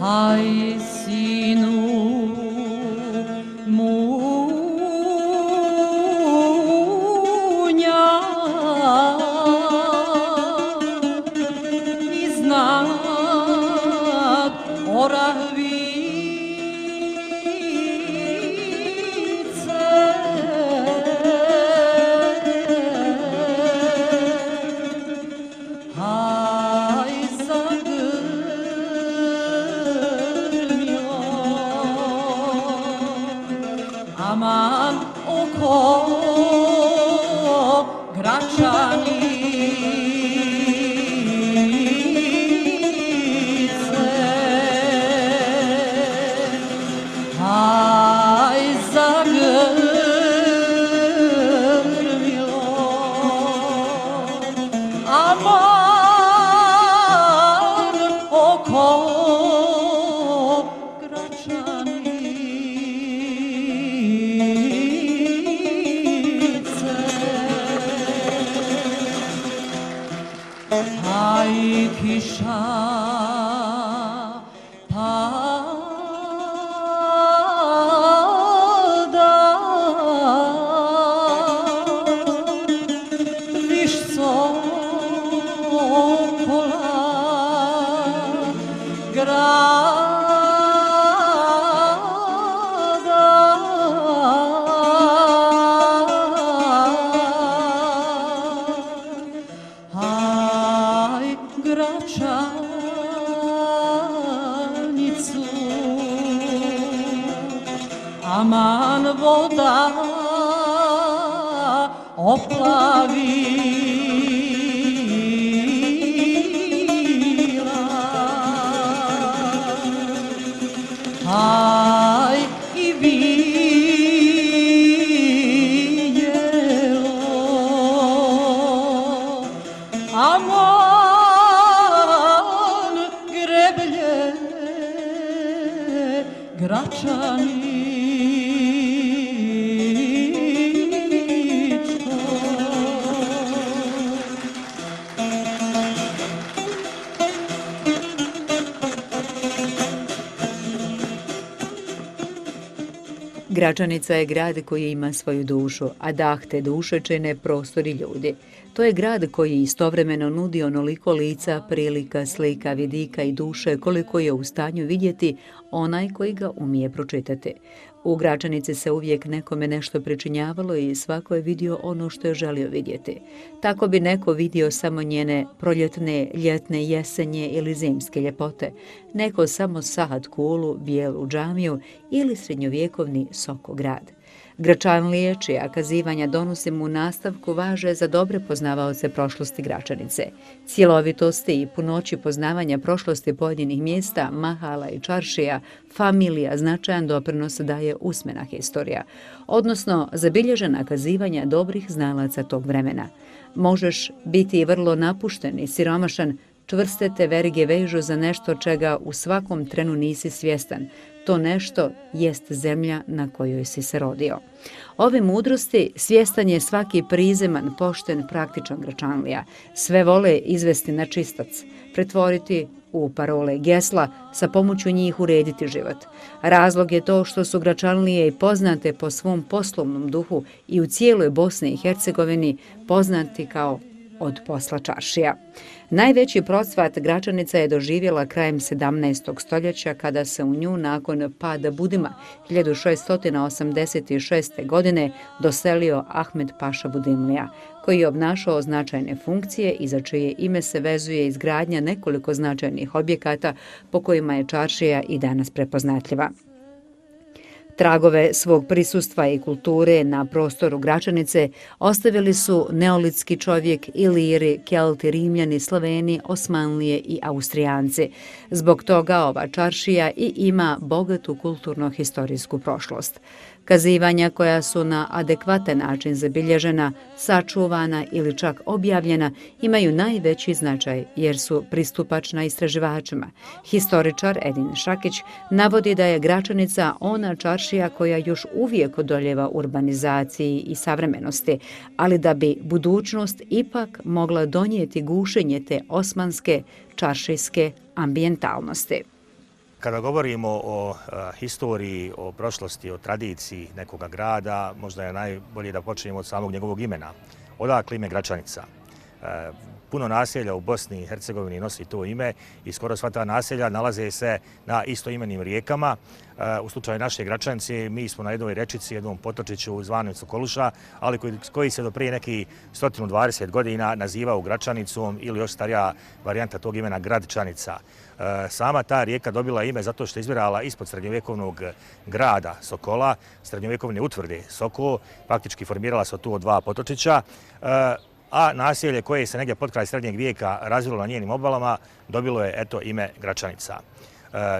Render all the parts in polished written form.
Haj sinu munja iznad Oravice. Haj zagrmio, aman oko Gračanice. Haj zagrmio, aman oko Gračanice. Haj kiša pada, viš sokola grada. Haj Gračanicu, aman voda oplavila. Haj i vidjelo, aman greblje Gračaničko. Gračanica je grad koji ima svoju dušu, a dah te duše čine prostori ljudi. To je grad koji istovremeno nudi onoliko lica, prilika, slika, vidika i duše koliko je u stanju vidjeti onaj koji ga umije pročitati. U Gračanici se uvijek nekome nešto pričinjavalo i svako je vidio ono što je želio vidjeti. Tako bi neko vidio samo njene proljetne, ljetne, jesenje ili zimske ljepote, neko samo Sahat Kulu, bijelu džamiju ili srednjovjekovni Sokograd. Gračanlije, čija kazivanja donosim u nastavku, važe za dobre poznavaoce prošlosti Gračanice. Cjelovitosti i punoći poznavanja prošlosti pojedinih mjesta, mahala i čaršija, familija značajan doprinos daje usmena historija, odnosno zabilježena kazivanja dobrih znalaca tog vremena. Možeš biti vrlo napušten i siromašan, čvrste te verige vežu za nešto čega u svakom trenu nisi svjestan. To nešto jest zemlja na kojoj si se rodio. Ove mudrosti svjestan je svaki prizeman, pošten, praktičan Gračanlija. Sve vole izvesti na čistac, pretvoriti u parole i gesla, sa pomoću njih urediti život. Razlog je to što su Gračanlije i poznate po svom poslovnom duhu i u cijeloj Bosni i Hercegovini poznati kao od posla čaršija. Najveći procvat Gračanica je doživjela krajem 17. stoljeća kada se u nju nakon pada Budima 1686. godine doselio Ahmed Paša Budimlija, koji je obnašao značajne funkcije i za čije ime se vezuje izgradnja nekoliko značajnih objekata po kojima je čaršija i danas prepoznatljiva. Tragove svog prisustva i kulture na prostoru Gračanice ostavili su neolitski čovjek, Iliri, Kelti, Rimljani, Sloveni, Osmanlije i Austrijanci. Zbog toga ova čaršija i ima bogatu kulturno-historijsku prošlost. Kazivanja koja su na adekvatan način zabilježena, sačuvana ili čak objavljena imaju najveći značaj jer su pristupačna istraživačima. Historičar Edin Šakić navodi da je Gračanica ona čaršija koja još uvijek odoljeva urbanizaciji i savremenosti, ali da bi budućnost ipak mogla donijeti gušenje te osmanske čaršijske ambijentalnosti. Kada govorimo o historiji, o prošlosti, o tradiciji nekoga grada, možda je najbolje da počnemo od samog njegovog imena. Odakle ime Gračanica? Puno naselja u Bosni i Hercegovini nosi to ime i skoro sva ta naselja nalaze se na istoimenim rijekama. U slučaju naše Gračanice mi smo na jednoj rečici, jednom potočiću zvanom Sokoluša, ali koji se do prije nekih 120 godina nazivao Gračanicom ili još starija varijanta tog imena Gradčanica. Sama ta rijeka dobila ime zato što je izvirala ispod srednjovjekovnog grada Sokola, srednjovjekovne utvrde Sokol, faktički formirala se tu od dva potočića, a naselje koje se negdje pod kraj srednjeg vijeka razvilo na njenim obalama dobilo je ime Gračanica.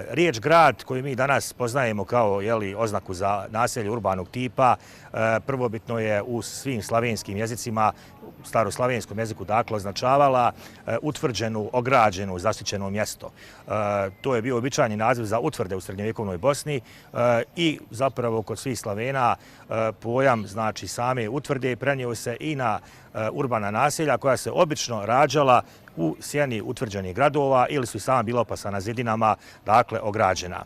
Riječ grad koju mi danas poznajemo kao oznaku za naselje urbanog tipa prvobitno je u svim slavenskim jezicima, staroslavenskom jeziku dakle označavala utvrđenu, ograđenu, zaštićeno mjesto. To je bio običajni naziv za utvrde u srednjovjekovnoj Bosni i zapravo kod svih Slavena pojam znači same utvrde prenio se i na urbana naselja koja se obično rađala u sjeni utvrđenih gradova ili su sama bila opasana zidinama, dakle ograđena.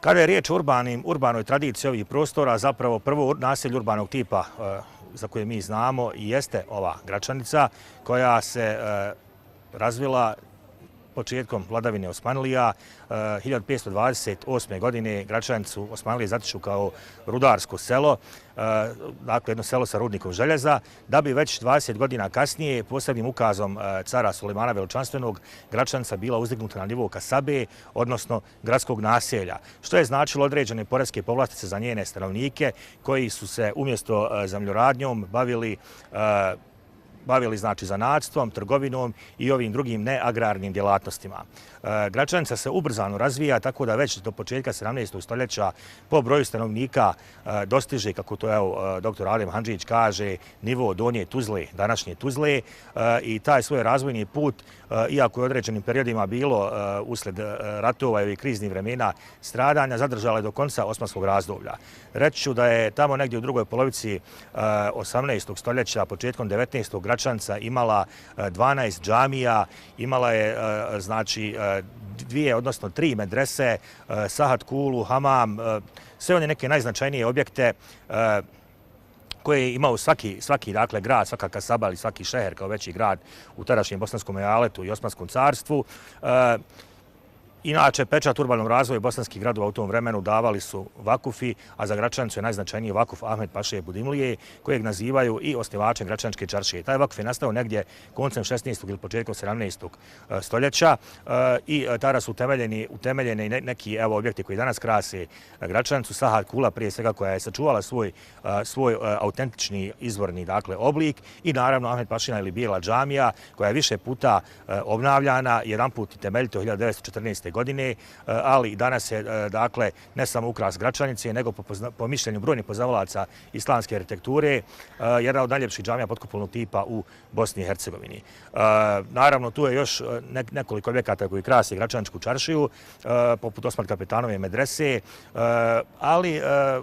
Kada je riječ o urbanoj tradiciji ovih prostora, zapravo prvo naselje urbanog tipa za koje mi znamo jeste ova Gračanica koja se razvila početkom vladavine Osmanlija. 1528. godine Gračanicu Osmanlije zatiču kao rudarsko selo, dakle jedno selo sa rudnikom željeza, da bi već 20 godina kasnije posebnim ukazom cara Sulejmana Veličanstvenog Gračanica bila uzdignuta na nivo kasabe, odnosno gradskog naselja, što je značilo određene poreske povlastice za njene stanovnike koji su se umjesto zemljoradnjom bavili znači zanatstvom, trgovinom i ovim drugim neagrarnim djelatnostima. Gračanica se ubrzano razvija tako da već do početka 17. stoljeća po broju stanovnika dostiže, kako to dr. Adem Handžić kaže, nivo Donje Tuzle, današnje Tuzle, i taj svoj razvojni put, iako je određenim periodima bilo usled ratova i ovih kriznih vremena stradanja, zadržala je do konca osmanskog razdoblja. Reći ću da je tamo negdje u drugoj polovici 18. stoljeća, početkom 19. Gračanica imala 12 džamija, imala je znači 2, odnosno 3 medrese, sahat kulu, hamam, sve one neke najznačajnije objekte koje je imao svaki dakle, grad, svaka kasaba ili svaki šeher kao veći grad u tadašnjem Bosanskom ejaletu i Osmanskom carstvu. Inače, pečat urbanom razvoju bosanskih gradova u tom vremenu davali su vakufi, a za Gračanicu je najznačajniji vakuf Ahmed Paše Budimlije, kojeg nazivaju i osnivačem Gračaničke čaršije. Taj vakuf je nastao negdje koncem 16. ili početkom 17. stoljeća i tada su utemeljeni neki objekti koji danas krase Gračanicu, sahat kula prije svega koja je sačuvala svoj autentični izvorni dakle, oblik i naravno Ahmed Pašina ili Bijela džamija koja je više puta obnavljana, jedan put i temeljito 1914. godine, ali danas je dakle ne samo ukras Gračanice, nego po mišljenju brojnih poznavalaca islamske arhitekture jedna od najljepših džamija potkupolnog tipa u Bosni i Hercegovini. Naravno, tu je još nekoliko objekata koji krase Gračaničku čaršiju, poput Osman Kapetanove medrese, ali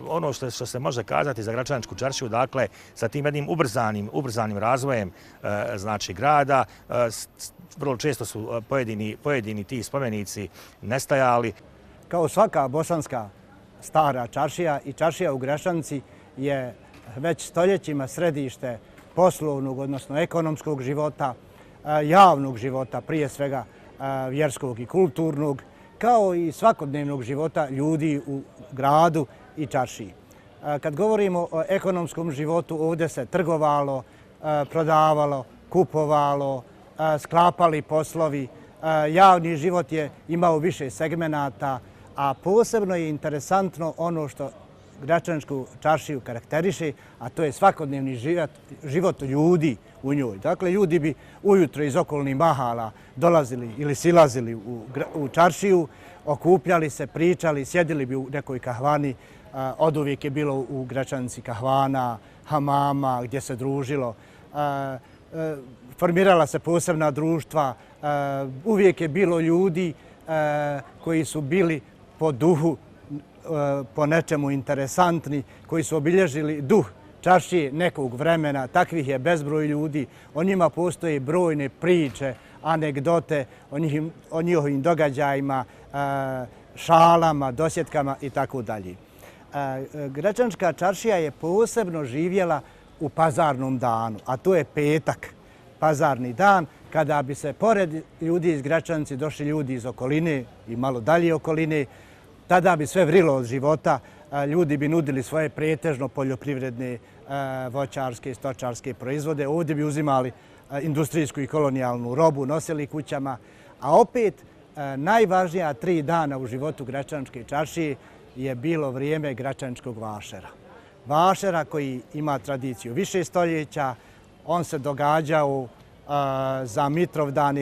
ono što se može kazati za Gračaničku čaršiju, dakle, sa tim jednim ubrzanim razvojem znači grada, vrlo često su pojedini ti spomenici nestajali. Kao svaka bosanska stara čaršija i čaršija u Gračanici je već stoljećima središte poslovnog, odnosno ekonomskog života, javnog života, prije svega vjerskog i kulturnog, kao i svakodnevnog života ljudi u gradu i čaršiji. Kad govorimo o ekonomskom životu, ovdje se trgovalo, prodavalo, kupovalo, sklapali poslovi. Javni život je imao više segmenata, a posebno je interesantno ono što Gračaničku čaršiju karakteriše, a to je svakodnevni život ljudi u njoj. Dakle, ljudi bi ujutro iz okolnih mahala dolazili ili silazili u čaršiju, okupljali se, pričali, sjedili bi u nekoj kahvani. Oduvijek je bilo u Gračanici kahvana, hamama, gdje se družilo. Formirala se posebna društva, uvijek je bilo ljudi koji su bili po duhu, po nečemu interesantni, koji su obilježili duh čaršije nekog vremena. Takvih je bezbroj ljudi, o njima postoje brojne priče, anegdote o njihovim događajima, šalama, dosjetkama i tako dalje. Gračanska čaršija je posebno živjela u pazarnom danu, a to je petak, pazarni dan, kada bi se pored ljudi iz Gračanice došli ljudi iz okoline i malo dalje okoline, tada bi sve vrilo od života, ljudi bi nudili svoje pretežno poljoprivredne, voćarske i stočarske proizvode, ovdje bi uzimali industrijsku i kolonijalnu robu, nosili kućama, a opet najvažnija 3 dana u životu Gračanske čaršije je bilo vrijeme Gračaničkog vašera. Vašera koji ima tradiciju više stoljeća, on se događao za Mitrovdan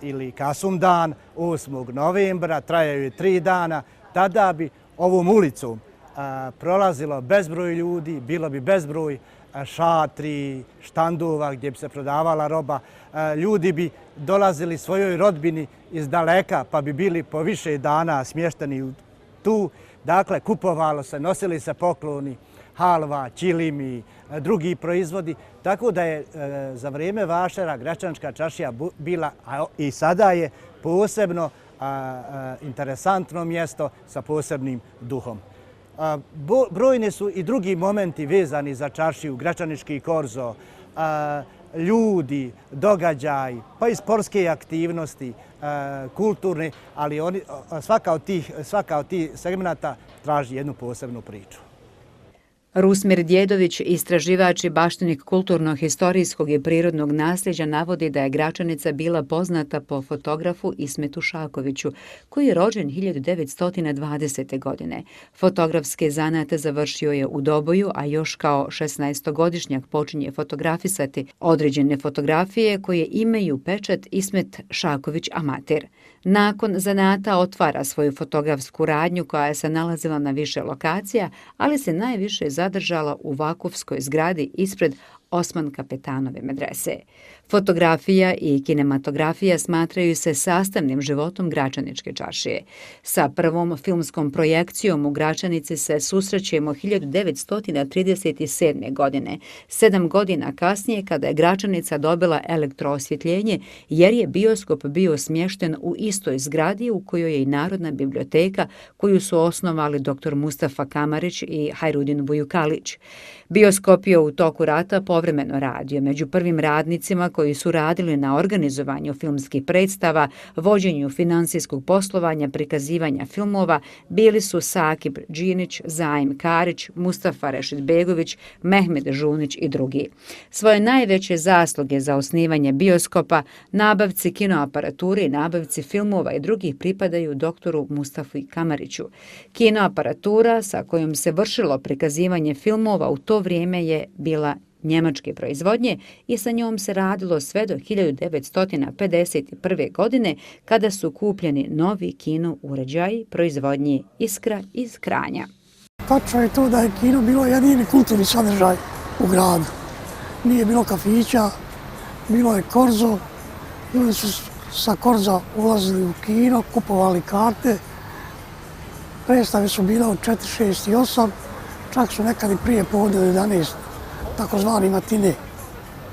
ili Kasumdan 8. novembra, trajaju je 3 dana. Tada bi ovom ulicom prolazilo bezbroj ljudi, bilo bi bezbroj šatri, štandova gdje bi se prodavala roba. Ljudi bi dolazili svojoj rodbini iz daleka pa bi bili po više dana smješteni tu. Dakle, kupovalo se, nosili se pokloni, halva, ćilimi, drugi proizvodi. Tako da je za vrijeme vašera Gračanska čaršija bila, a i sada je, posebno interesantno mjesto sa posebnim duhom. Brojni su i drugi momenti vezani za čaršiju, Gračanički korzo, ljudi, događaj, pa i sportske aktivnosti, kulturne, ali svaka od tih segmenata traži jednu posebnu priču. Rusmir Djedović, istraživač i baštenik kulturno-historijskog i prirodnog nasljeđa, navodi da je Gračanica bila poznata po fotografu Ismetu Šakoviću, koji je rođen 1920. godine. Fotografske zanate završio je u Doboju, a još kao 16-godišnjak počinje fotografisati određene fotografije koje imaju pečat Ismet Šaković amater. Nakon zanata otvara svoju fotografsku radnju koja se nalazila na više lokacija, ali se najviše zadržala u Vakufskoj zgradi ispred Osman Kapetanove medrese. Fotografija i kinematografija smatraju se sastavnim životom Gračaničke čaršije. Sa prvom filmskom projekcijom u Gračanici se susrećemo 1937. godine, 7 godina kasnije kada je Gračanica dobila elektroosvjetljenje jer je bioskop bio smješten u istoj zgradi u kojoj je i Narodna biblioteka koju su osnovali dr. Mustafa Kamarić i Hajrudin Bujukalić. Bioskop je u toku rata povremeno radio. Među prvim radnicima koji su radili na organizovanju filmskih predstava, vođenju financijskog poslovanja, prikazivanja filmova bili su Sakib Džinić, Zaim Karić, Mustafa Rešidbegović, Mehmed Žunić i drugi. Svoje najveće zasluge za osnivanje bioskopa, nabavci kinoaparature i nabavci filmova i drugih pripadaju doktoru Mustafi Kamariću. Kinoaparatura sa kojom se vršilo prikazivanje filmova u to vrijeme je bila njemačke proizvodnje i sa njom se radilo sve do 1951. godine kada su kupljeni novi kino uređaji proizvodnje Iskra iz Kranja. Tačno je to da je kino bilo jedini kulturni sadržaj u gradu. Nije bilo kafića, bilo je korzo, ljudi su sa korza ulazili u kino, kupovali karte, predstave su bile od 4, 6 i 8, čak su nekad i prije podne 11, takozvani matine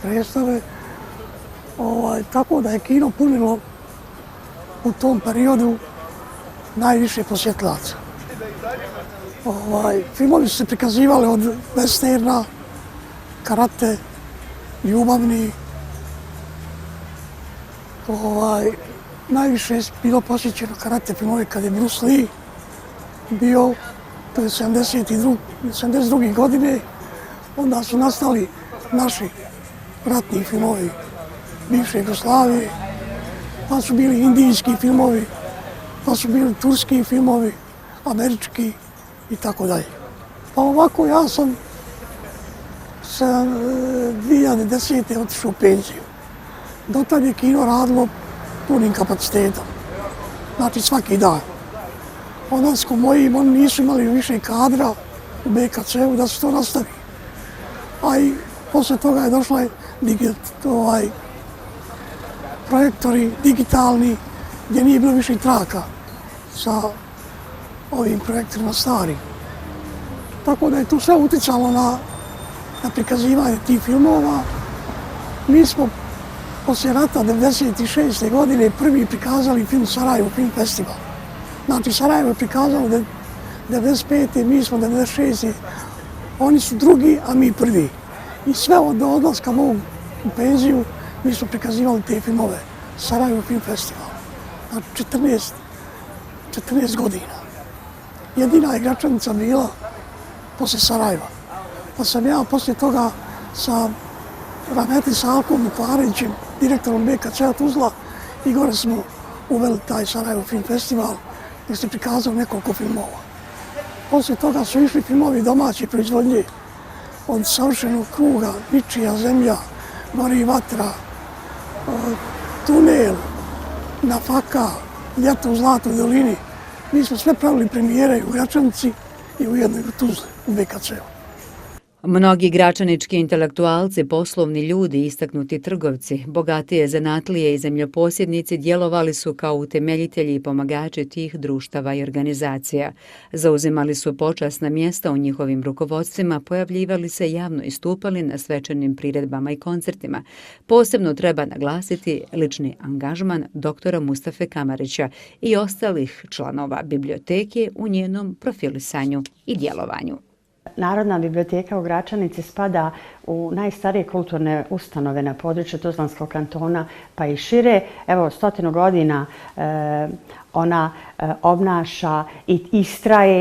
predstave. Tako da je kino punilo u tom periodu najviše posjetlaca. Filmovi su se prikazivali od westerna, karate, ljubavni. Najviše je bilo posjećeno karate filmovi kad je Bruce Lee bio, to je 72. godine. Onda su nastali naši ratni filmovi bivše Jugoslavije, pa su bili indijski filmovi, pa su bili turski filmovi, američki i tako dalje. Pa ovako ja sam 2010. otišao u penziju. Dotad je kino radilo punim kapacitetom, znači svaki dan. Odlaskom mojim, oni nisu imali više kadra u BKC-u da se to nastavi. A i posle toga je došla projektori digitalni gdje nije bilo više traka sa ovim projektorima starim. Tako da je to sve uticalo na prikazivanje tih filmova. Mi smo poslije rata 1996. godine prvi prikazali film Sarajevo Film Festival. Znači Sarajevo je prikazalo 1995. mi smo 1996. Oni su drugi, a mi prvi. I sve od odlaska mog u penziju mi smo prikazivali te filmove. Sarajevo Film Festival. Znači 14 godina. Jedina je Gračanica bila poslije Sarajeva. Pa sam ja poslije toga sa rahmetli Salkom Mukvarevićem, direktorom BKC-a Tuzla, i gore smo uveli taj Sarajevo Film Festival gdje se prikazao nekoliko filmova. Poslije toga su išli filmovi domaće proizvodnje, od Savršenog kruga, Ničija zemlja, Gori vatra, Tunel, Nafaka, Ljeto u Zlatnoj dolini. Mi smo sve pravili premijere u Gračanici i u jednoj u Tuzli, u BKC-u. Mnogi gračanički intelektualci, poslovni ljudi, istaknuti trgovci, bogatije zanatlije i zemljoposjednici djelovali su kao utemeljitelji i pomagači tih društava i organizacija. Zauzimali su počasna mjesta u njihovim rukovodstvima, pojavljivali se javno istupali na svečanim priredbama i koncertima. Posebno treba naglasiti lični angažman doktora Mustafe Kamarića i ostalih članova biblioteke u njenom profilisanju i djelovanju. Narodna biblioteka u Gračanici spada u najstarije kulturne ustanove na području Tuzlanskog kantona pa i šire. Evo, 100 godina ona obnaša i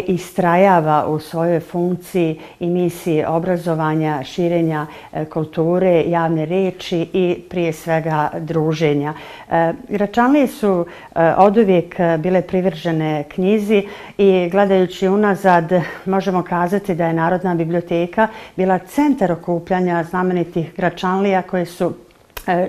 istrajava u svojoj funkciji i misiji obrazovanja, širenja kulture, javne riječi i prije svega druženja. Gračanlije su oduvijek bile privržene knjizi i gledajući unazad možemo kazati da je Narodna biblioteka bila centar okupljanja znamenitih Gračanlija koji su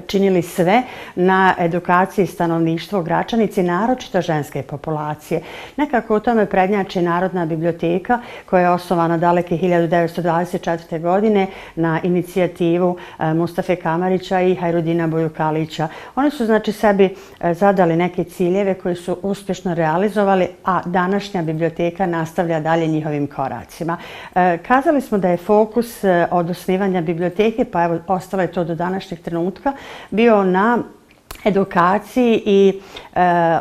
činili sve na edukaciji stanovništva u Gračanici, naročito ženske populacije. Nekako u tome prednjači Narodna biblioteka koja je osnovana daleke 1924. godine na inicijativu Mustafe Kamarića i Hajrudina Bojukalića. Oni su znači sebi zadali neke ciljeve koji su uspješno realizovali, a današnja biblioteka nastavlja dalje njihovim koracima. Kazali smo da je fokus od osnivanja biblioteke, pa evo ostalo je to do današnjeg trenutka, bio na edukaciji i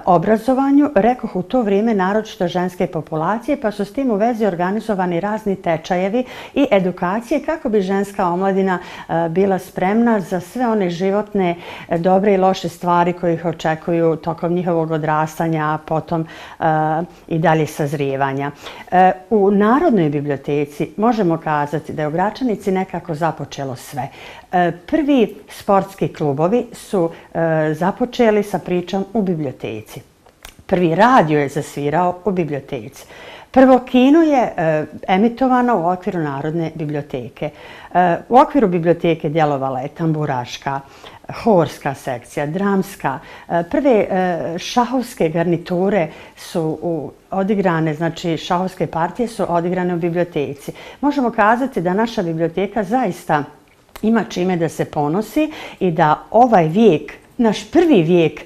obrazovanju, rekoh u to vrijeme naročito ženske populacije, pa su s tim u vezi organizovani razni tečajevi i edukacije kako bi ženska omladina bila spremna za sve one životne dobre i loše stvari koje ih očekuju tokom njihovog odrastanja, a potom i dalje sazrijevanja. U Narodnoj biblioteci možemo kazati da je u Gračanici nekako započelo sve. Prvi sportski klubovi su započeli sa pričom u biblioteci. Prvi radio je zasvirao u biblioteci. Prvo kino je emitovano u okviru Narodne biblioteke. U okviru biblioteke djelovala je tamburaška, horska sekcija, dramska. Prve šahovske garniture su odigrane, znači šahovske partije su odigrane u biblioteci. Možemo kazati da naša biblioteka zaista ima čime da se ponosi i da ovaj vijek, naš prvi vijek,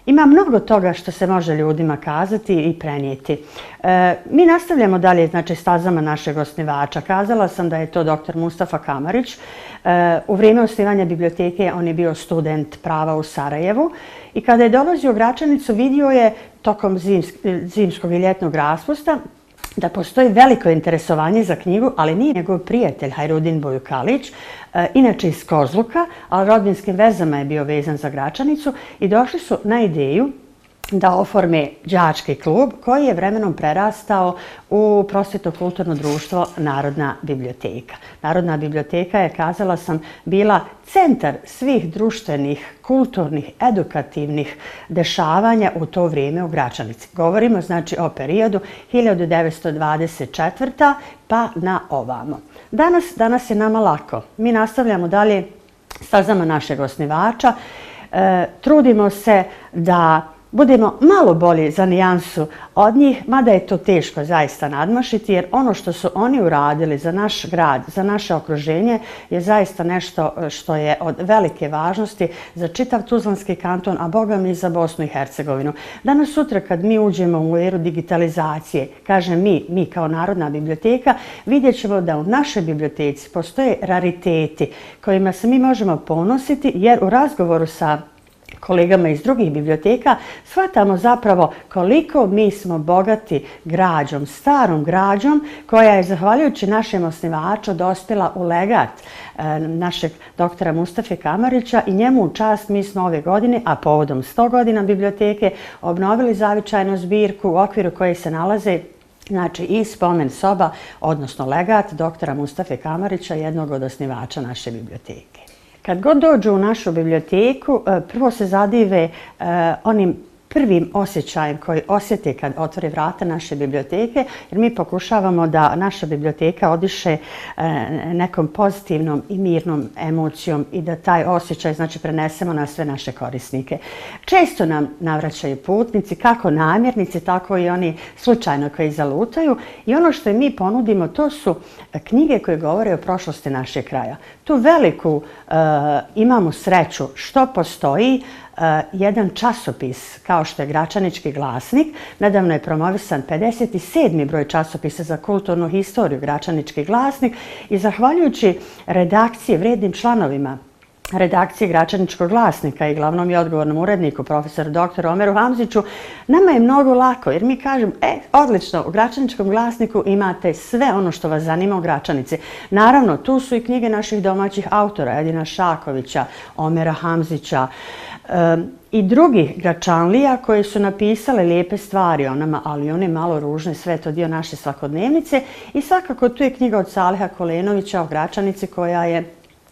ima mnogo toga što se može ljudima kazati i prenijeti. Mi nastavljamo dalje, znači, stazama našeg osnivača. Kazala sam da je to dr. Mustafa Kamarić. U vrijeme osnivanja biblioteke on je bio student prava u Sarajevu i kada je dolazio u Gračanicu vidio je tokom zimskog i ljetnog raspusta da postoji veliko interesovanje za knjigu, ali nije njegov prijatelj Hajrudin Bojukalić, inače iz Kozluka, ali rodbinskim vezama je bio vezan za Gračanicu i došli su na ideju da oforme đački klub koji je vremenom prerastao u prosvjetno-kulturno društvo Narodna biblioteka. Narodna biblioteka je, kazala sam, bila centar svih društvenih, kulturnih, edukativnih dešavanja u to vrijeme u Gračanici. Govorimo znači o periodu 1924. pa na ovamo. Danas je nama lako. Mi nastavljamo dalje stazama našeg osnivača. Trudimo se da budemo malo bolji za nijansu od njih, mada je to teško zaista nadmašiti, jer ono što su oni uradili za naš grad, za naše okruženje je zaista nešto što je od velike važnosti za čitav Tuzlanski kanton, a boga mi i za Bosnu i Hercegovinu. Danas sutra kad mi uđemo u eru digitalizacije, kažem mi kao Narodna biblioteka, vidjet ćemo da u našoj biblioteci postoje rariteti kojima se mi možemo ponositi, jer u razgovoru sa kolegama iz drugih biblioteka shvatamo zapravo koliko mi smo bogati građom, starom građom koja je zahvaljujući našem osnivaču dospjela u legat našeg doktora Mustafe Kamarića i njemu u čast mi smo ove godine, a povodom 100 godina biblioteke, obnovili zavičajnu zbirku u okviru koje se nalaze znači i spomen soba, odnosno legat doktora Mustafe Kamarića, jednog od osnivača naše biblioteke. Kad god dođu u našu biblioteku, prvo se zadive onim prvim osjećajem koji osjete kad otvore vrata naše biblioteke, jer mi pokušavamo da naša biblioteka odiše nekom pozitivnom i mirnom emocijom i da taj osjećaj znači prenesemo na sve naše korisnike. Često nam navraćaju putnici, kako namjernici, tako i oni slučajno koji zalutaju, i ono što mi ponudimo to su knjige koje govore o prošlosti našeg kraja. Tu veliku imamo sreću što postoji jedan časopis kao što je Gračanički glasnik. Nedavno je promovisan 57. broj časopisa za kulturnu historiju Gračanički glasnik i zahvaljujući redakcije, vrednim članovima redakcije Gračaničkog glasnika i glavnom i odgovornom uredniku, profesoru dr. Omeru Hamziću, nama je mnogo lako jer mi kažemo, odlično, u Gračaničkom glasniku imate sve ono što vas zanima u Gračanici. Naravno, tu su i knjige naših domaćih autora, Edina Šakovića, Omera Hamzića, i drugih Gračanlija koji su napisale lijepe stvari o nama, ali one malo ružne, sve to dio naše svakodnevnice. I svakako tu je knjiga od Saliha Kolenovića o Gračanici koja je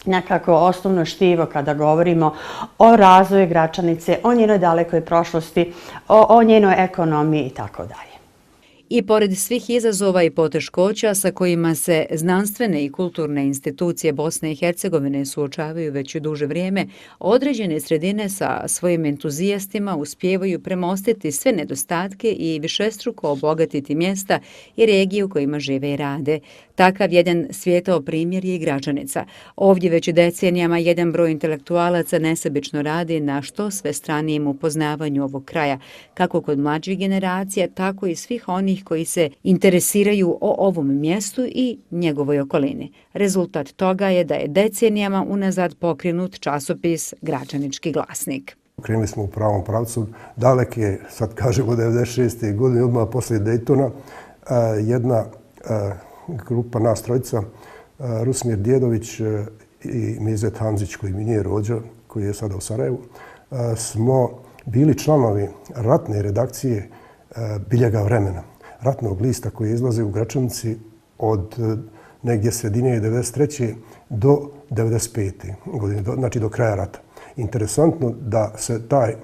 nekako osnovno štivo kada govorimo o razvoju Gračanice, o njenoj dalekoj prošlosti, o njenoj ekonomiji i tako dalje. I pored svih izazova i poteškoća sa kojima se znanstvene i kulturne institucije Bosne i Hercegovine suočavaju već duže vrijeme, određene sredine sa svojim entuzijastima uspijevaju premostiti sve nedostatke i višestruko obogatiti mjesta i regije u kojima žive i rade. Takav jedan svijetao primjer je i Gračanica. Ovdje već decenijama jedan broj intelektualaca nesebično radi na što sve stranijem upoznavanju ovog kraja, kako kod mlađih generacija, tako i svih onih koji se interesiraju o ovom mjestu i njegovoj okolini. Rezultat toga je da je decenijama unazad pokrenut časopis Gračanički glasnik. Krenuli smo u pravom pravcu. Daleke, sad kažemo 96. godine, odmah poslije Daytona, jedna grupa nas trojica, Rusmir Djedović i Mizet Hamzić, koji mi nije rođo, koji je sada u Sarajevu, smo bili članovi ratne redakcije Biljega vremena, ratnog lista koji izlazi u Gračanici od negdje sredine 93. do 95. godine, znači do kraja rata. Interesantno da se taj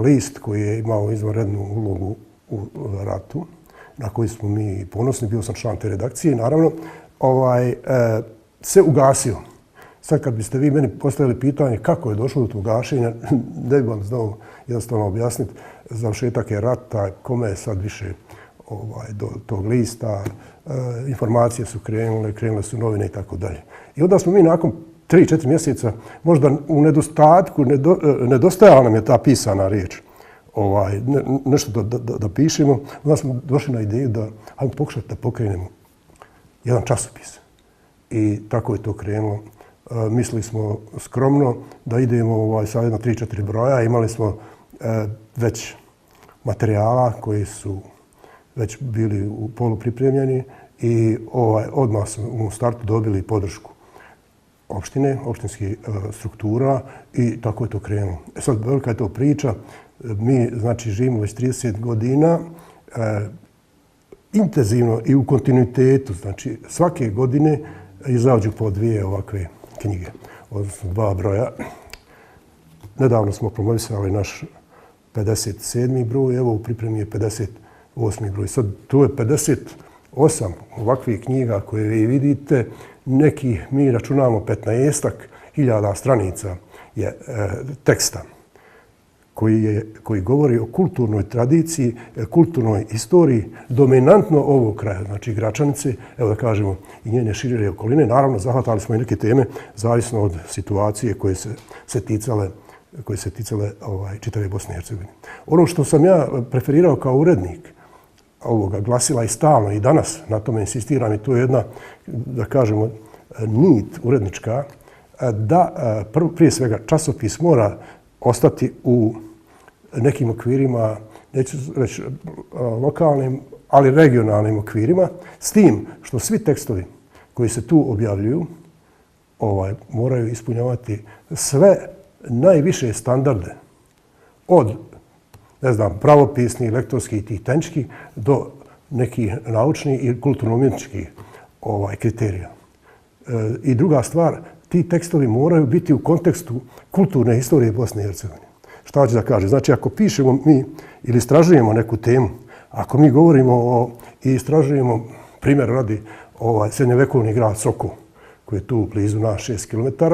list koji je imao izvanrednu ulogu u ratu, na koji smo mi ponosni, bio sam član te redakcije, naravno, se ugasio. Sad kad biste vi meni postavili pitanje kako je došlo do tog gašenja, ne bi vam znao jednostavno objasniti. Završetak je rata, kome je sad više do tog lista, informacije su krenule su novine i tako dalje. I onda smo mi nakon 3-4 mjeseca, možda u nedostatku, nedostajala nam je ta pisana riječ, nešto da pišemo, onda smo došli na ideju da hajmo pokušati da pokrenemo jedan časopis. I tako je to krenulo. Mislili smo skromno da idemo sa jedno 3-4 broja. Imali smo već materijala koji su već bili u polu pripremljeni i odmah smo u startu dobili podršku opštine, opštinskih struktura i tako je to krenulo. Sad, velika je to priča. Mi, znači, živimo već 30 godina intenzivno i u kontinuitetu. Znači, svake godine izađu po 2 ovakve knjige, odnosno 2 broja. Nedavno smo promovisali naš 57. broj, evo u pripremi je 58. broj. Sad, tu je 58 ovakvih knjiga koje vi vidite. Neki mi računamo 15.000 stranica je teksta koji govori o kulturnoj tradiciji, kulturnoj istoriji dominantno ovog kraja, znači Gračanice, evo da kažemo i njene šire okoline. Naravno, zahvatali smo i neke teme, zavisno od situacije koje se ticale čitave Bosne i Hercegovine. Ono što sam ja preferirao kao urednik ovoga glasila i stalno i danas na tome insistiram i to je jedna, da kažemo, nit urednička, da prije svega časopis mora ostati u nekim okvirima, neću reći lokalnim, ali regionalnim okvirima, s tim što svi tekstovi koji se tu objavljuju moraju ispunjavati sve najviše standarde od, ne znam, pravopisnih, lektorskih i tih tehničkih do nekih naučnih i kulturno-umjetničkih kriterija. I druga stvar, ti tekstovi moraju biti u kontekstu kulturne historije Bosne i Hercegovine. Šta hoću da kažem? Znači, ako pišemo mi ili istražujemo neku temu, ako mi govorimo i istražujemo, primjer radi, srednjevekovni grad Sokol, koji je tu blizu nas 6 km,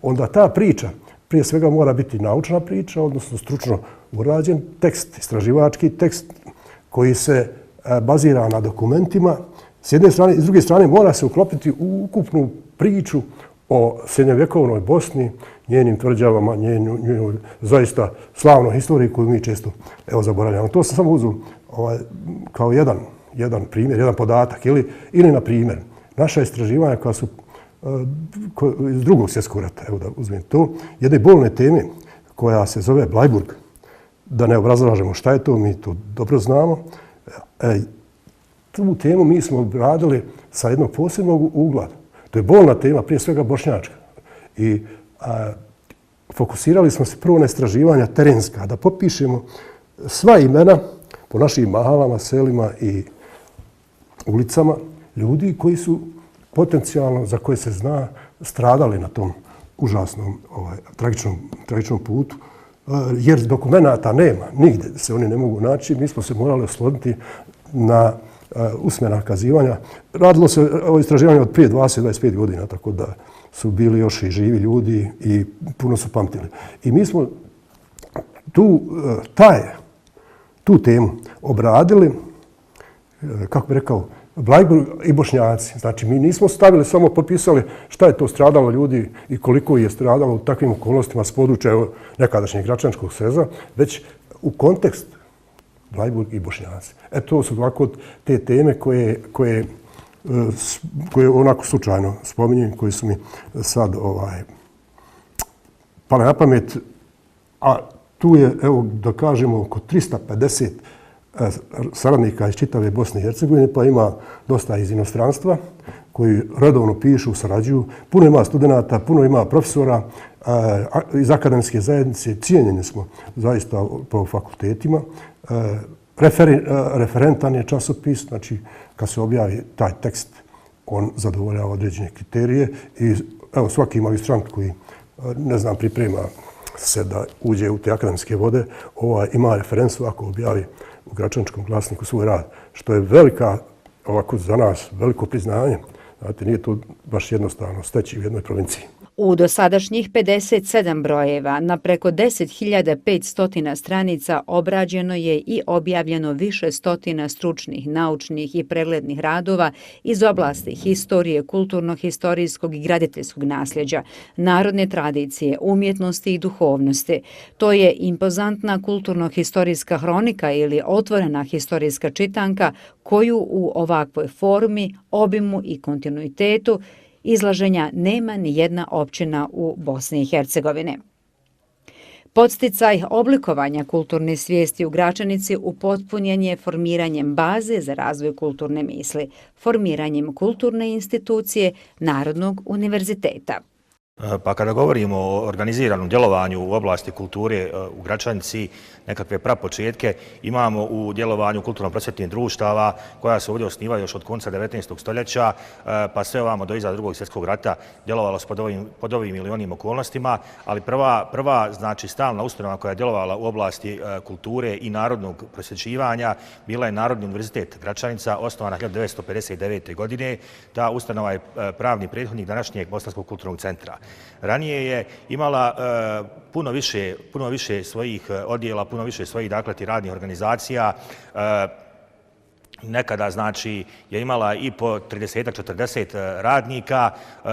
onda ta priča prije svega mora biti naučna priča, odnosno stručno urađen tekst, istraživački tekst koji se bazira na dokumentima. S jedne strane i s druge strane mora se uklopiti u ukupnu priču o srednjevjekovnoj Bosni, njenim tvrđavama, njenoj zaista slavnoj historiji koju mi često zaboravljamo. To sam samo uzeo kao jedan primjer, jedan podatak. Ili na primjer, naša istraživanja koja su iz Drugog svjetskog rata, evo da uzmem to, jedne bolne teme koja se zove Blajburg, da ne obrazlažemo šta je to, mi to dobro znamo. Tu temu mi smo obradili sa jednog posebnog ugla. To je bolna tema, prije svega bošnjačka. I fokusirali smo se prvo na istraživanja terenska, da popišemo sva imena po našim mahalama, selima i ulicama ljudi koji su potencijalno, za koje se zna, stradali na tom užasnom, tragičnom putu. Jer dokumenta nema, nigde se oni ne mogu naći. Mi smo se morali osloniti na usmena kazivanja. Radilo se o istraživanju od prije 20-25 godina, tako da su bili još i živi ljudi i puno su pamtili. I mi smo tu temu obradili, kako bi rekao, Blajburg i Bošnjaci. Znači, mi nismo stavili, samo popisali šta je to stradalo ljudi i koliko je stradalo u takvim okolnostima s područja nekadašnjeg Gračanskog sreza, već u kontekst Blajburg i Bošnjaci. To su ovako te teme koje onako slučajno spominjem, koje su mi sad pale na pamet. A tu je, evo da kažemo, oko 350 saradnika iz čitave Bosne i Hercegovine, pa ima dosta iz inostranstva koji redovno pišu, sarađuju. Puno ima studenata, puno ima profesora iz akademske zajednice. Cijenjeni smo zaista po fakultetima. Referentan je časopis, znači kad se objavi taj tekst, on zadovoljava određene kriterije i evo svaki magistrant koji, ne znam, priprema se da uđe u te akademske vode, ima referencu ako objavi u Gračaničkom glasniku svoj rad, što je velika, ovako za nas, veliko priznanje. Znate, nije to baš jednostavno steći u jednoj provinciji. U dosadašnjih 57 brojeva na preko 10.500 stranica obrađeno je i objavljeno više stotina stručnih, naučnih i preglednih radova iz oblasti historije, kulturno-historijskog i graditeljskog nasljeđa, narodne tradicije, umjetnosti i duhovnosti. To je impozantna kulturno-historijska hronika ili otvorena historijska čitanka koju u ovakvoj formi, obimu i kontinuitetu izlaženja nema ni jedna općina u Bosni i Hercegovini. Podsticaj oblikovanja kulturne svijesti u Gračanici upotpunjen je formiranjem baze za razvoj kulturne misli, formiranjem kulturne institucije Narodnog univerziteta. Pa kada govorimo o organiziranom djelovanju u oblasti kulture u Gračanici, nekakve prapočetke imamo u djelovanju kulturno-prosvjetnih društava koja se ovdje osnivaju još od konca 19. stoljeća, pa sve ovamo do iza Drugog svjetskog rata djelovalo se pod ovim ili onim okolnostima, ali prva znači stalna ustanova koja je djelovala u oblasti kulture i narodnog prosvjećivanja bila je Narodni univerzitet Gračanica, osnovana 1959. godine. Ta ustanova je pravni prethodnik današnjeg Bosanskog kulturnog centra. Ranije je imala puno više svojih odjela, puno više svojih dakle radnih organizacija. Nekada znači je imala i po 30-40 radnika,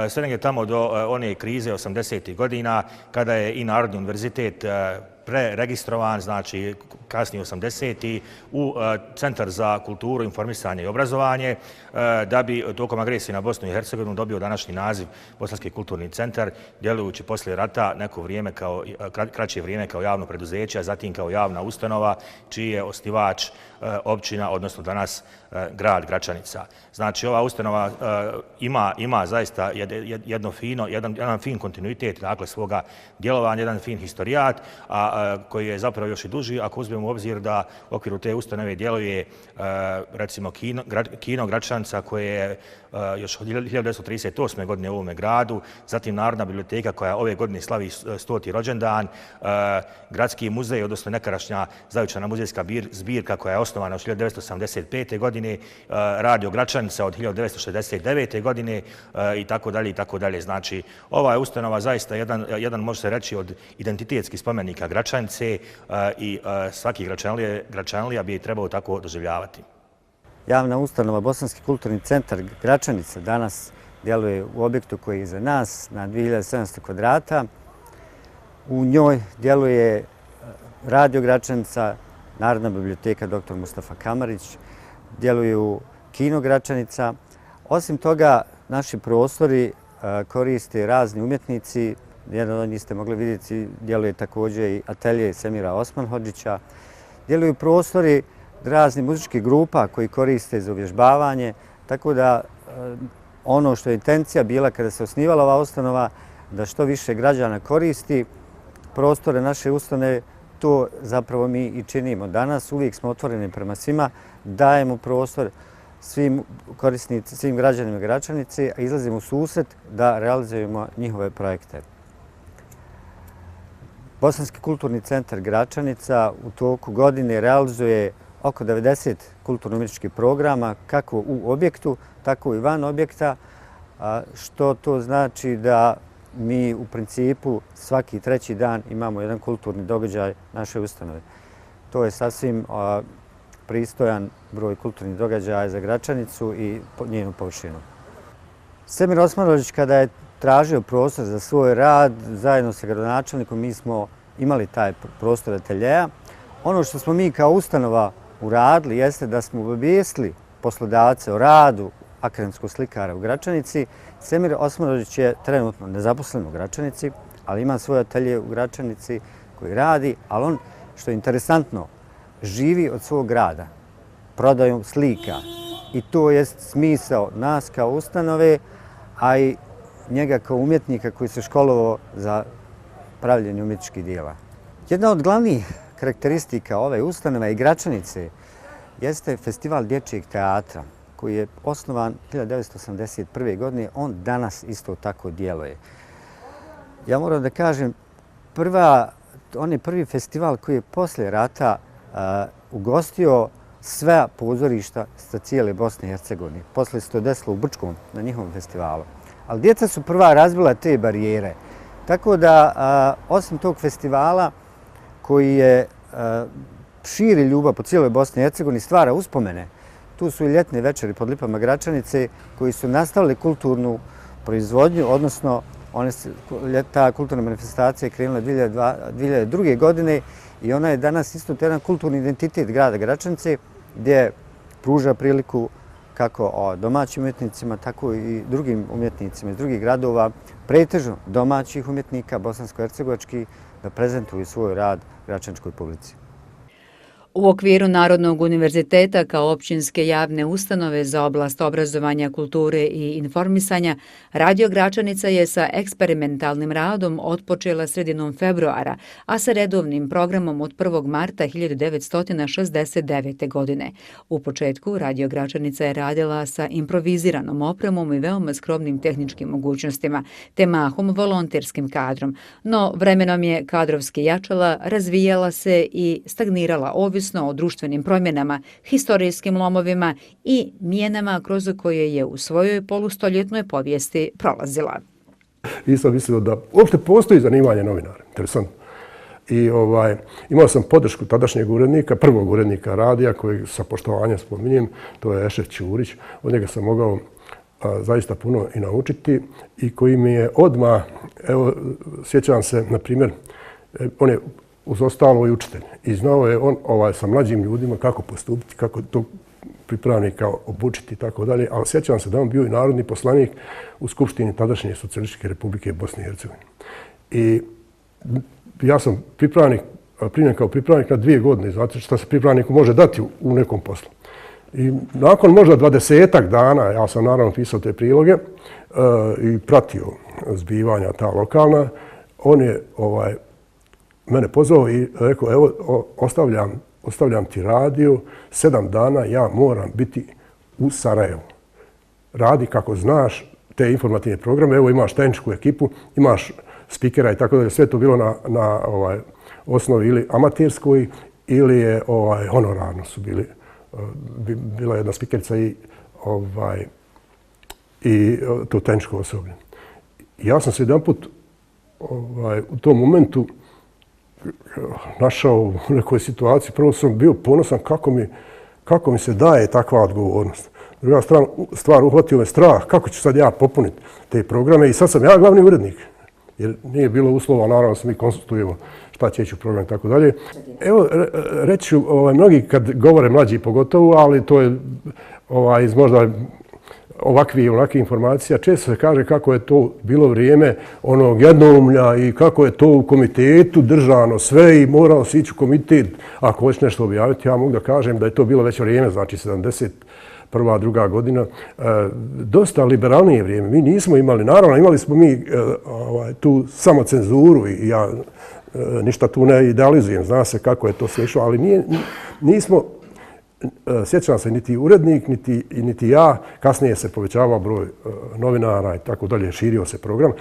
sve negdje tamo do one krize 80. godina kada je i Narodni univerzitet preregistrovan, znači kasnije 80. u Centar za kulturu, informisanje i obrazovanje, da bi tokom agresije na Bosnu i Hercegovinu dobio današnji naziv Bosanski kulturni centar, djelujući poslije rata neko vrijeme kraće vrijeme kao javno preduzeće, a zatim kao javna ustanova, čiji je osnivač općina, odnosno danas grad Gračanica. Znači, ova ustanova ima zaista jedan fin kontinuitet, dakle, svoga djelovanja, jedan fin historijat, a koji je zapravo još i duži, ako uzmemo u obzir da u okviru te ustanove djeluje, recimo, kino Gračanica, koje je još od 1938. godine u ovome gradu, zatim Narodna biblioteka koja ove godine slavi 100. rođendan, Gradski muzej, odnosno nekadašnja zavičajna muzejska zbirka koja je osnovana od 1985. godine, Radio Gračanica od 1969. godine i tako dalje i tako dalje. Znači, ova je ustanova zaista jedan može se reći od identitetskih spomenika Gračanice i svaki Gračanlija bi je trebao tako doživljavati. Javna ustanova Bosanski kulturni centar Gračanica danas djeluje u objektu koji je iza nas na 2700 kvadrata. U njoj djeluje Radio Gračanica, Narodna biblioteka dr. Mustafa Kamarić, djeluju kino Gračanica. Osim toga, naši prostori koriste razni umjetnici. Jedan od njih ste mogli vidjeti, djeluje također i atelje Semira Osmanhodžića. Djeluju prostori raznih muzičkih grupa koji koriste za uvježbavanje, tako da ono što je intencija bila kada se osnivala ova ustanova, da što više građana koristi prostore naše ustanove, to zapravo mi i činimo danas. Uvijek smo otvoreni prema svima, dajemo prostor svim korisnicima, svim građanima Gračanice, a izlazimo u susret da realizujemo njihove projekte. Bosanski kulturni centar Gračanica u toku godine realizuje oko 90 kulturno-umjetničkih programa, kako u objektu, tako i van objekta, što to znači da mi u principu svaki treći dan imamo jedan kulturni događaj naše ustanove. To je sasvim pristojan broj kulturnih događaja za Gračanicu i njenu površinu. Semir Osmanhodžić kada je tražio prostor za svoj rad, zajedno sa gradonačelnikom mi smo imali taj prostor ateljeja. Ono što smo mi kao ustanova uradili jeste da smo obavijestili poslodavce o radu akademskog slikara u Gračanici. Semir Osmanhodžić je trenutno nezaposlen u Gračanici, ali ima svoj atelje u Gračanici koji radi, ali on, što je interesantno, živi od svog rada, prodajom slika. I to je smisao nas kao ustanove, a i njega kao umjetnika koji se školovao za pravljenje umjetničkih dijela. Jedna od glavnih karakteristika ove ustanove i Gračanice jeste festival dječjeg teatra koji je osnovan 1981. godine. On danas isto tako djeluje. Ja moram da kažem, on je prvi festival koji je poslije rata ugostio sve pozorišta sa cijele Bosne i Hercegovine. Poslije se to desilo u Brčkom na njihovom festivalu. Ali djeca su prva razbila te barijere. Tako da, osim tog festivala koji je širi ljubav po cijeloj Bosni i Hercegovini, stvara uspomene, tu su i ljetne večeri pod lipama Gračanice koji su nastavili kulturnu proizvodnju, odnosno ta kulturna manifestacija je krenula 2002. godine i ona je danas isto jedan kulturni identitet grada Gračanice gdje pruža priliku kako domaćim umjetnicima, tako i drugim umjetnicima iz drugih gradova, pretežno domaćih umjetnika bosansko-hercegovačkih, da prezentuju svoj rad gračaničkoj publici. U okviru Narodnog univerziteta kao općinske javne ustanove za oblast obrazovanja, kulture i informisanja, Radio Gračanica je sa eksperimentalnim radom otpočela sredinom februara, a sa redovnim programom od 1. marta 1969. godine. U početku Radio Gračanica je radila sa improviziranom opremom i veoma skromnim tehničkim mogućnostima, te mahom volonterskim kadrom, no vremenom je kadrovski jačala, razvijala se i stagnirala ovisno o društvenim promjenama, historijskim lomovima i mijenama kroz koje je u svojoj polustoljetnoj povijesti prolazila. Nisam mislio da uopšte postoji zanimanje novinara. Interesantno. I imao sam podršku tadašnjeg urednika, prvog urednika radija, kojeg sa poštovanjem spominjem, to je Ešef Ćurić. Od njega sam mogao zaista puno i naučiti i koji mi je odmah, evo, sjećam se, na primjer, on je uz ostalo i učitelj i znao je on sa mlađim ljudima kako postupiti, kako to pripravnika obučiti i tako dalje, ali sjećam se da on bio i narodni poslanik u Skupštini tadašnje Socijalističke Republike Bosne i Hercegovine. I ja sam primljen kao pripravnik na 2 godine, znate šta se pripravniku može dati u nekom poslu. I nakon možda 20-ak dana, ja sam naravno pisao te priloge i pratio zbivanja ta lokalna, on je mene pozvao i rekao, evo, ostavljam ti radio, 7 dana ja moram biti u Sarajevu. Radi kako znaš te informativne programe, evo imaš tehničku ekipu, imaš spikera i tako dalje, sve to bilo na osnovi ili amaterskoj ili je honorarno su bili. Bila je jedna spikerica i to tehničko osoblje. Ja sam se jedanput u tom momentu našao u nekoj situaciji. Prvo sam bio ponosan kako mi se daje takva odgovornost. Druga stvar, uhvatio me strah kako ću sad ja popuniti te programe i sad sam ja glavni urednik. Jer nije bilo uslova, naravno se mi konsultujemo šta će ići u program i tako dalje. Evo, reći ću, mnogi kad govore mlađi pogotovo, ali to je iz možda ovakvih informacija, često se kaže kako je to bilo vrijeme onog jednoumlja i kako je to u komitetu držano sve i morao se ići u komitet ako hoće nešto objaviti. Ja mogu da kažem da je to bilo već vrijeme, znači 71. druga godina, dosta liberalnije vrijeme. Mi nismo imali, naravno imali smo mi tu samo cenzuru i ja ništa tu ne idealizujem, zna se kako je to sve išlo, ali nismo, sjećam se, niti urednik, niti ja, kasnije se povećavao broj novinara i tako dalje, širio se program.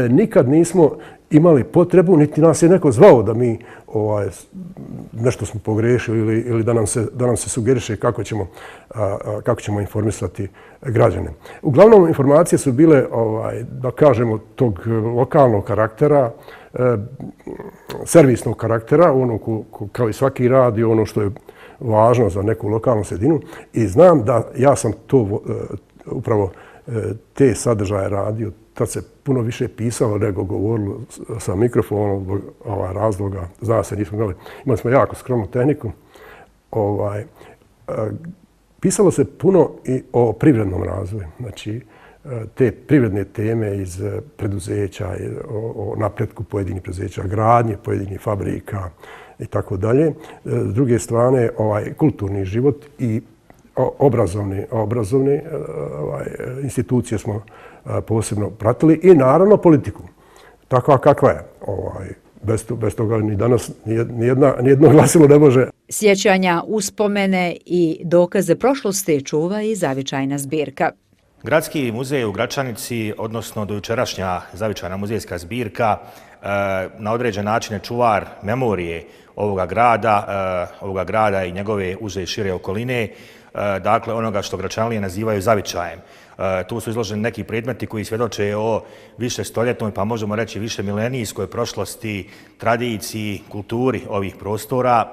Nikad nismo imali potrebu, niti nas je neko zvao da mi nešto smo pogrešili ili da nam se sugeriše kako ćemo informisati građane. Uglavnom, informacije su bile, da kažemo, tog lokalnog karaktera, servisnog karaktera, ono kao i svaki radio, ono što je važno za neku lokalnu sredinu. I znam da ja sam to upravo te sadržaje radio, tad se puno više pisalo nego govorilo sa mikrofonom zbog razloga. Zna se, imali smo jako skromnu tehniku. Pisalo se puno i o privrednom razvoju. Znači, te privredne teme iz preduzeća, o napretku pojedinih preduzeća, gradnje pojedinih fabrika i tako dalje. S druge strane, kulturni život i obrazovne institucije smo posebno pratili i naravno politiku. Takva kakva je. Bez toga ni danas nijedno glasilo ne može. Sjećanja, uspomene i dokaze prošlosti čuva i zavičajna zbirka. Gradski muzej u Gračanici, odnosno dojučerašnja zavičajna muzejska zbirka, na određen način je čuvar memorije ovoga grada i njegove uže i šire okoline, dakle onoga što Gračanlije nazivaju zavičajem. Tu su izloženi neki predmeti koji svjedoče o više stoljetnoj, pa možemo reći više milenijskoj prošlosti, tradiciji, kulturi ovih prostora,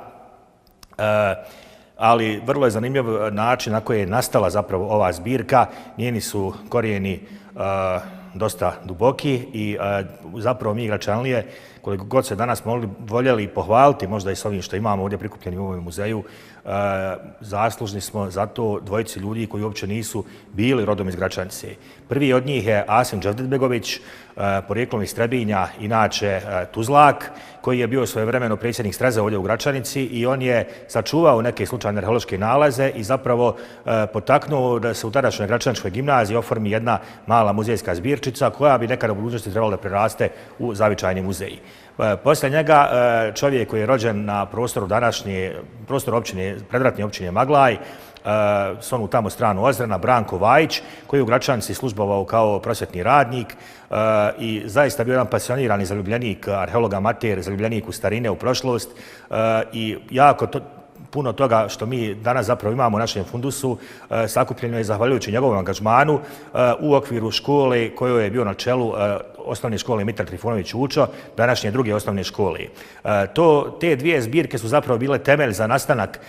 ali vrlo je zanimljiv način na koji je nastala zapravo ova zbirka. Njeni su korijeni dosta duboki i zapravo mi Gračanlije, koliko god se danas voljeli pohvaliti, možda i s ovim što imamo ovdje prikupljeni u ovom muzeju, zaslužni smo za to dvojici ljudi koji uopće nisu bili rodom iz Gračanice. Prvi od njih je Asim Dževdetbegović, porijeklom iz Trebinja, inače Tuzlak, koji je bio svojevremeno predsjednik Streze ovdje u Gračanici i on je sačuvao neke slučajne arheološke nalaze i zapravo potaknuo da se u tadašnjoj Gračaničkoj gimnaziji oformi jedna mala muzejska zbirčica koja bi nekada u budućnosti trebala da preraste u zavičajni muzej. Poslije njega čovjek koji je rođen na prostoru predratne općine Maglaj, s onu tamo stranu Ozrena, Branko Vajić, koji je u Gračanici službovao kao prosvjetni radnik i zaista bio jedan pasionirani zaljubljenik arheologa amater, zaljubljenik u starine, u prošlost i jako puno toga što mi danas zapravo imamo u našem fundusu sakupljeno je zahvaljujući njegovom angažmanu u okviru škole kojoj je bio na čelu osnovne škole Mitar Trifunović Učo, današnje druge osnovne škole. Te dvije zbirke su zapravo bile temelj za nastanak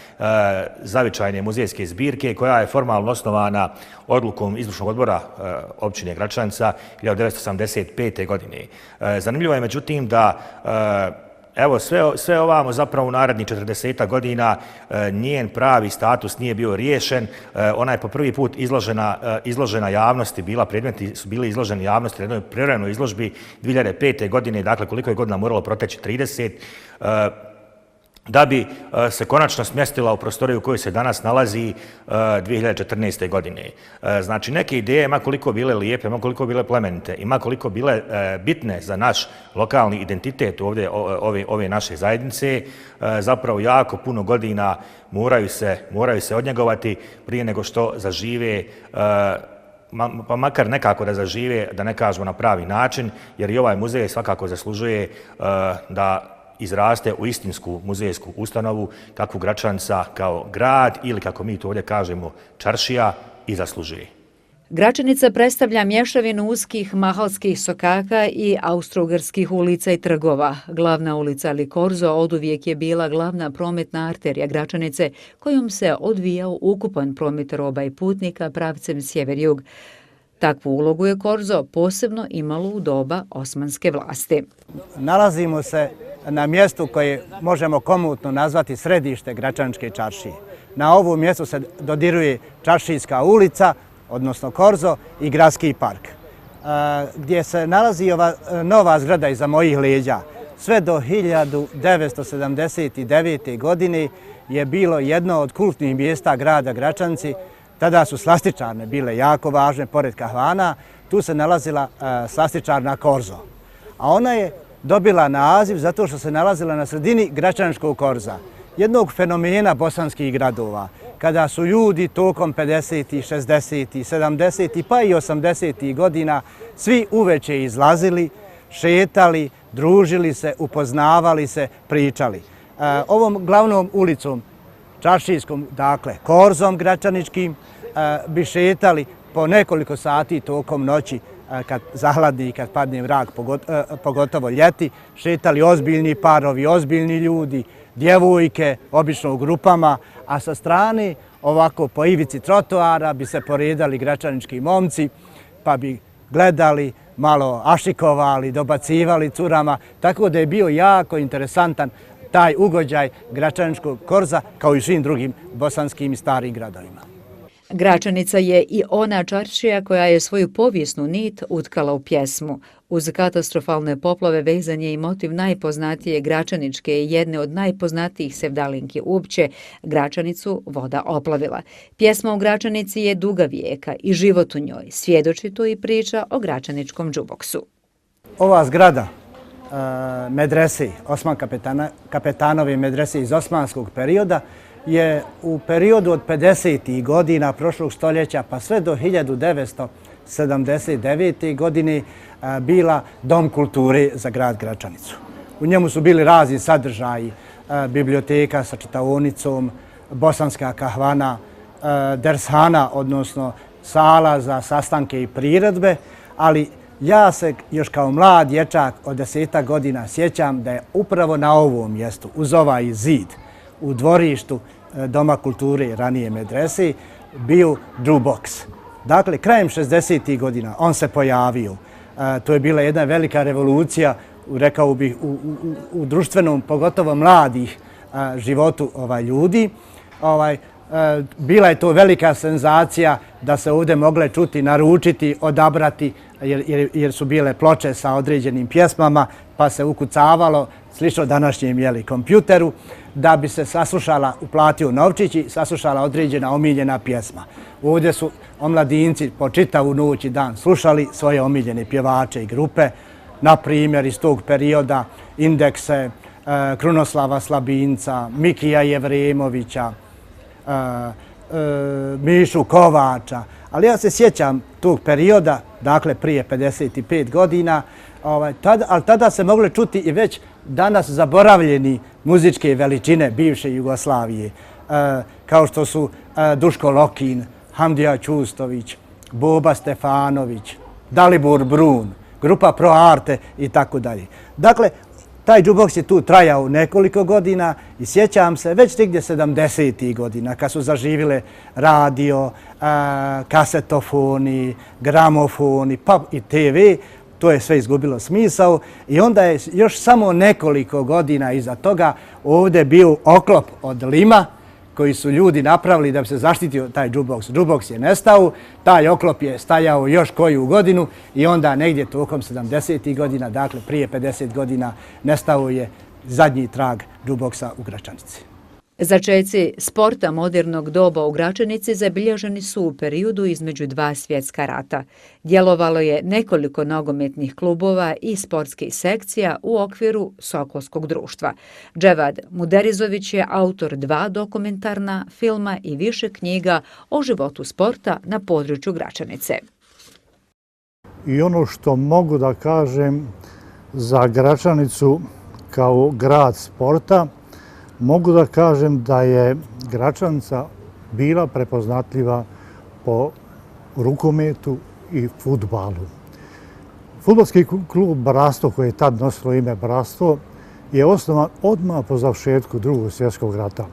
zavičajne muzejske zbirke koja je formalno osnovana odlukom izvršnog odbora općine Gračanica 1985. godine. Zanimljivo je međutim da evo, sve ovamo zapravo u narednih 40 godina njen pravi status nije bio riješen. Ona je po prvi put izložena javnosti, predmeti su bili izloženi javnosti na jednoj privremenoj izložbi 2005. godine, dakle koliko je godina moralo proteći 30, da bi se konačno smjestila u prostoriju u kojoj se danas nalazi 2014. godine. Znači, neke ideje, ma koliko bile lijepe, ma koliko bile plemenite i ma koliko bile bitne za naš lokalni identitet ovdje ove naše zajednice, zapravo jako puno godina moraju se odnjegovati prije nego što zažive, pa makar nekako da zažive, da ne kažemo na pravi način, jer i ovaj muzej svakako zaslužuje da izraste u istinsku muzejsku ustanovu kakvu Gračanica kao grad ili kako mi to ovdje kažemo čaršija i zaslužuje. Gračanica predstavlja mješavinu uskih mahalskih sokaka i austrougarskih ulica i trgova. Glavna ulica ili Korzo oduvijek je bila glavna prometna arterija Gračanice kojom se odvijao ukupan promet roba i putnika pravcem sjever-jug. Takvu ulogu je Korzo posebno imalo u doba osmanske vlasti. Nalazimo se na mjestu koje možemo komotno nazvati središte Gračaničke čaršije. Na ovom mjestu se dodiruje Čaršijska ulica, odnosno Korzo, i Gradski park, gdje se nalazi ova nova zgrada iza mojih leđa. Sve do 1979. godine je bilo jedno od kultnih mjesta grada Gračanci. Tada su slastičarne bile jako važne, pored kahvana. Tu se nalazila slastičarna Korzo. A ona je dobila naziv zato što se nalazila na sredini Gračaničkog korza, jednog fenomena bosanskih gradova, kada su ljudi tokom 50., 60., 70. pa i 80. godina svi uveče izlazili, šetali, družili se, upoznavali se, pričali. Ovom glavnom ulicom, čaršijskom, dakle Korzom gračaničkim, bi šetali po nekoliko sati tokom noći, kad zahladni i kad padne mrak, pogotovo ljeti, šetali ozbiljni parovi, ozbiljni ljudi, djevojke, obično u grupama, a sa strane, ovako po ivici trotoara, bi se poredali gračanički momci, pa bi gledali, malo ašikovali, dobacivali curama, tako da je bio jako interesantan taj ugođaj Gračaničkog korza, kao i svim drugim bosanskim i starim gradovima. Gračanica je i ona čaršija koja je svoju povijesnu nit utkala u pjesmu. Uz katastrofalne poplave vezan je i motiv najpoznatije gračaničke i jedne od najpoznatijih sevdalinki uopće, Gračanicu voda oplavila. Pjesma u Gračanici je duga vijeka i život u njoj, svjedoči to i priča o gračaničkom džuboksu. Ova zgrada medrese, Osman Kapetanove medrese iz osmanskog perioda, je u periodu od 50. godina prošlog stoljeća pa sve do 1979. godine bila dom kulture za grad Gračanicu. U njemu su bili razni sadržaji, biblioteka sa čitaonicom, bosanska kahvana, dershana, odnosno sala za sastanke i priredbe, ali ja se još kao mlad dječak od 10 godina sjećam da je upravo na ovom mjestu, uz ovaj zid, u dvorištu Doma kulture ranije medrese, bio jukebox. Dakle, krajem 60. godina on se pojavio. To je bila jedna velika revolucija, rekao bih, u društvenom, pogotovo mladih, životu ljudi. Bila je to velika senzacija da se ovdje mogle čuti, naručiti, odabrati, jer su bile ploče sa određenim pjesmama, pa se ukucavalo, slično današnjem kompjuteru, da bi se saslušala, uplatio novčić i saslušala određena omiljena pjesma. Ovdje su omladinci po čitavu noć i dan slušali svoje omiljene pjevače i grupe, na primjer iz tog perioda Indekse, Krunoslava Slabinca, Mikija Jevremovića, Mišu Kovača. Ali ja se sjećam tog perioda, dakle prije 55 godina, ali tada se mogle čuti i već danas zaboravljeni muzičke veličine bivše Jugoslavije, kao što su Duško Lokin, Hamdija Ćustović, Boba Stefanović, Dalibor Brun, grupa Pro Arte i tako dalje. Dakle, taj džuboks je tu trajao nekoliko godina i sjećam se već negdje 70. godina kad su zaživile radio, kasetofoni, gramofoni pa i TV, to je sve izgubilo smisao i onda je još samo nekoliko godina iza toga ovdje bio oklop od lima koji su ljudi napravili da bi se zaštitio taj džuboks. Džuboks je nestao, taj oklop je stajao još koju godinu i onda negdje tokom 70. godina, dakle prije 50 godina, nestao je zadnji trag džuboksa u Gračanici. Začeci sporta modernog doba u Gračanici zabilježeni su u periodu između dva svjetska rata. Djelovalo je nekoliko nogometnih klubova i sportskih sekcija u okviru Sokolskog društva. Dževad Muderizović je autor 2 dokumentarna filma i više knjiga o životu sporta na području Gračanice. I ono što mogu da kažem za Gračanicu kao grad sporta, mogu da kažem da je Gračanica bila prepoznatljiva po rukometu i fudbalu. Fudbalski klub Bratstvo, koji je tad nosilo ime Bratstvo, je osnovan odmah po završetku Drugog svjetskog rata.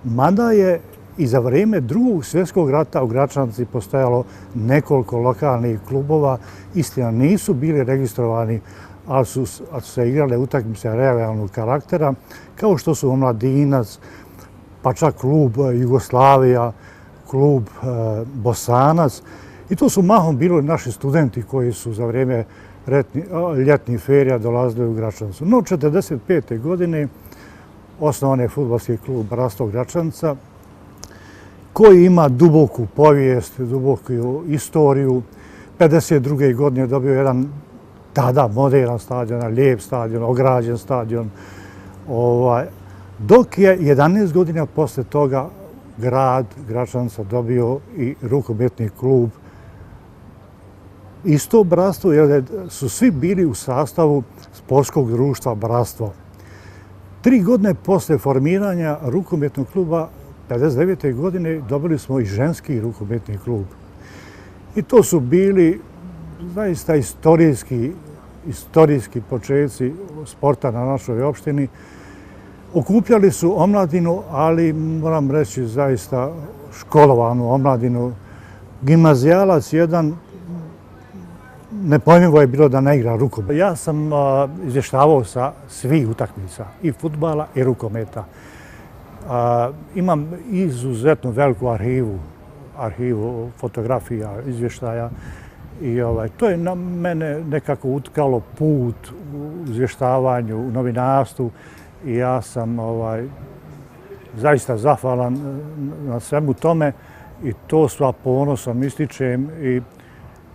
Mada je i za vrijeme Drugog svjetskog rata u Gračanici postojalo nekoliko lokalnih klubova, istina nisu bili registrovani, ali su se igrale utakmice regionalnog karaktera, kao što su Omladinac, pa čak klub Jugoslavija, klub Bosanac. I to su mahom bili naši studenti koji su za vrijeme ljetnih ferija dolazili u Gračanicu. No, 1945. godine osnovan je fudbalski klub Bratstvo Gračanica, koji ima duboku povijest, duboku istoriju. 1952. godine je dobio jedan tada modern stadion, lijep stadion, ograđen stadion. Dok je 11 godina posle toga grad Gračanica dobio i rukometni klub. Isto Bratstvo, jer su svi bili u sastavu sportskog društva Bratstvo. 3 godine posle formiranja rukometnog kluba, 1959. godine, dobili smo i ženski rukometni klub. I to su bili zaista istorijski početci sporta na našoj opštini. Okupljali su omladinu, ali moram reći zaista školovanu omladinu. Gimnazijalac jedan, nepojmljivo je bilo da ne igra rukomet. Ja sam izvještavao sa svih utakmica, i fudbala i rukometa. Imam izuzetno veliku arhivu fotografija, izvještaja. I to je na mene nekako utkalo put u izvještavanju, u novinarstvu i ja sam zaista zahvalan na svemu tome i to sva ponosom ističem i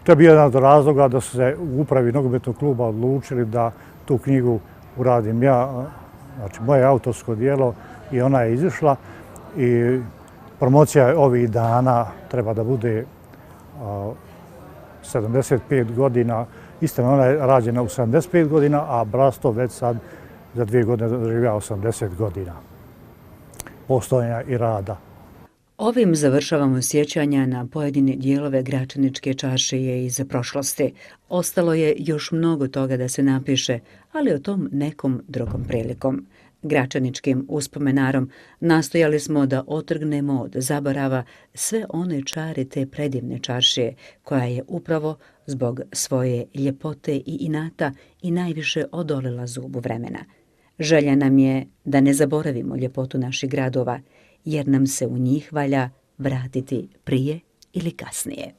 to je bio jedan od razloga da su se u upravi nogometnog kluba odlučili da tu knjigu uradim ja, znači moje autorsko djelo i ona je izišla i promocija ovih dana treba da bude 75 godina, istina ona je rađena u 75 godina, a Bratstvo već sad za 2 godine doživlja 80 godina postojanja i rada. Ovim završavamo sjećanja na pojedine dijelove Gračaničke čaršije iz prošlosti. Ostalo je još mnogo toga da se napiše, ali o tom nekom drugom prilikom. Gračaničkim uspomenarom nastojali smo da otrgnemo od zaborava sve one čari te predivne čaršije, koja je upravo zbog svoje ljepote i inata i najviše odolila zubu vremena. Želja nam je da ne zaboravimo ljepotu naših gradova, jer nam se u njih valja vratiti prije ili kasnije.